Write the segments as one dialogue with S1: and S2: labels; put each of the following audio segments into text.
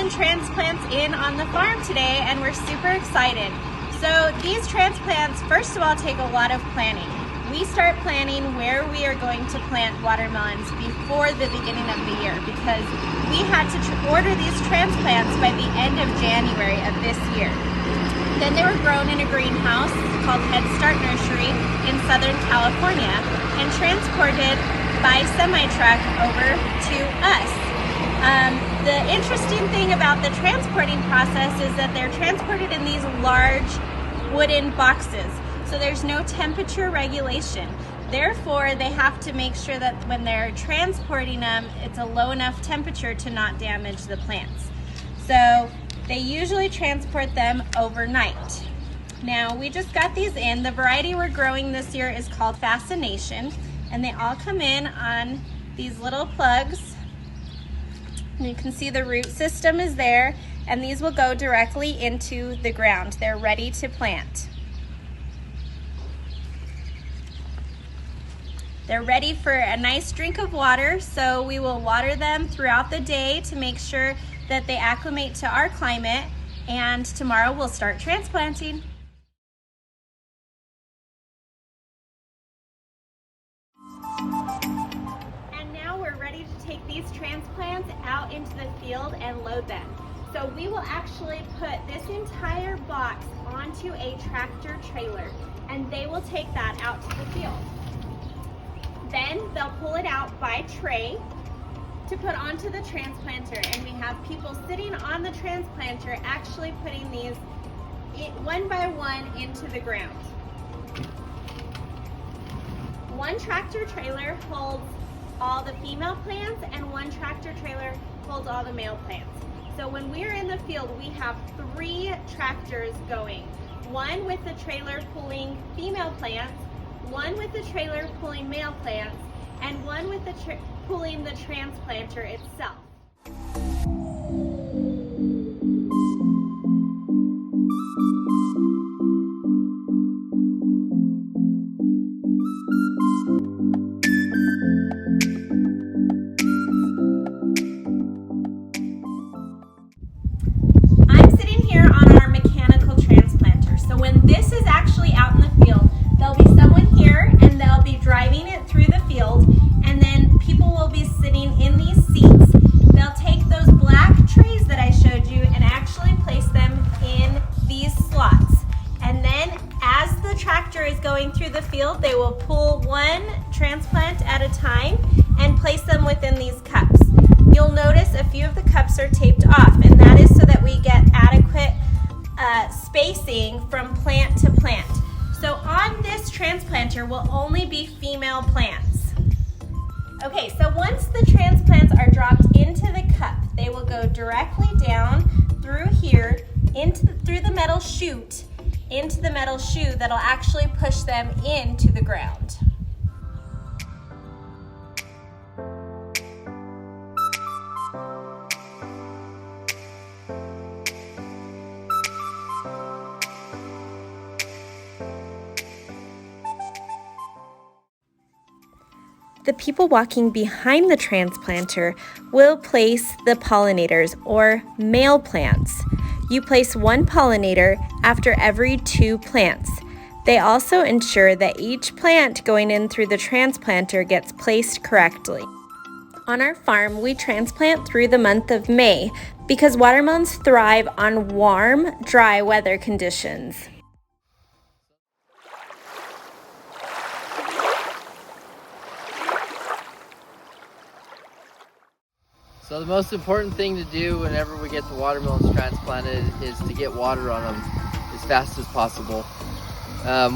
S1: some transplants in on the farm today, and we're super excited. So these transplants, first of all, take a lot of planning. We start planning where we are going to plant watermelons before the beginning of the year because we had to order these transplants by the end of January of this year. Then they were grown in a greenhouse called Head Start Nursery in Southern California and transported by semi-truck over to us. The interesting thing about the transporting process is that they're transported in these large wooden boxes. So there's no temperature regulation. Therefore, they have to make sure that when they're transporting them, it's a low enough temperature to not damage the plants. So they usually transport them overnight. Now, we just got these in. The variety we're growing this year is called Fascination, and they all come in on these little plugs. And you can see the root system is there, and these will go directly into the ground. They're ready to plant. They're ready for a nice drink of water, so we will water them throughout the day to make sure that they acclimate to our climate, and tomorrow we'll start transplanting. And now we're ready to take these transplants out into the field and load them. So we will actually put this entire box onto a tractor trailer, and they will take that out to the field. Then they'll pull it out by tray to put onto the transplanter, and we have people sitting on the transplanter actually putting these one by one into the ground. One tractor trailer holds all the female plants and one tractor trailer holds all the male plants. So when we're in the field, we have 3 tractors going. One with the trailer pulling female plants, one with the trailer pulling male plants, and one with the pulling the transplanter itself. I'm sitting here on our mechanical transplanter. So when this is actually out in the field, there'll be someone here and they'll be driving it through the field, and then people will be sitting in these seats. They'll take those black trays that I showed you and actually place them in these slots. And then as the tractor is going through the field, they will pull one transplant at a time and place them within these cups. You'll notice a few of the cups are taped off, and that is so that we get adequate spacing from plant to plant. So on this transplanter will only be female plants. Okay, so once the transplants are dropped into the cup, they will go directly down through here, through the metal chute, into the metal shoe that'll actually push them into the ground. The people walking behind the transplanter will place the pollinators, or male plants. You place one pollinator after every 2 plants. They also ensure that each plant going in through the transplanter gets placed correctly. On our farm, we transplant through the month of May because watermelons thrive on warm, dry weather conditions.
S2: So the most important thing to do whenever we get the watermelons transplanted is to get water on them as fast as possible.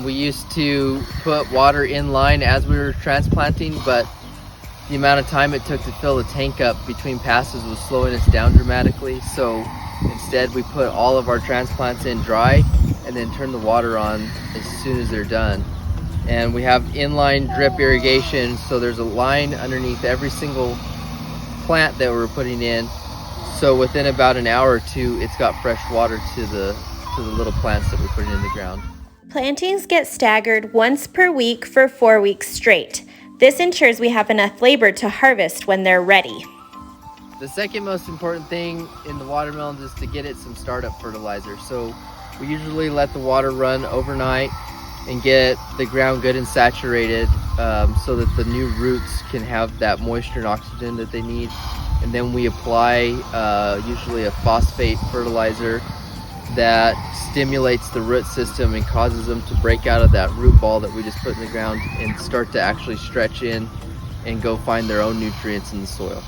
S2: We used to put water in line as we were transplanting, but the amount of time it took to fill the tank up between passes was slowing us down dramatically. So instead we put all of our transplants in dry and then turn the water on as soon as they're done. And we have inline drip irrigation, so there's a line underneath every single plant that we're putting in, so within about an hour or 2 it's got fresh water to the little plants that we're putting in the ground.
S1: Plantings get staggered once per week for 4 weeks straight. This ensures we have enough labor to harvest when they're ready.
S2: The second most important thing in the watermelons is to get it some startup fertilizer. So we usually let the water run overnight and get the ground good and saturated so that the new roots can have that moisture and oxygen that they need. And then we apply usually a phosphate fertilizer that stimulates the root system and causes them to break out of that root ball that we just put in the ground and start to actually stretch in and go find their own nutrients in the soil.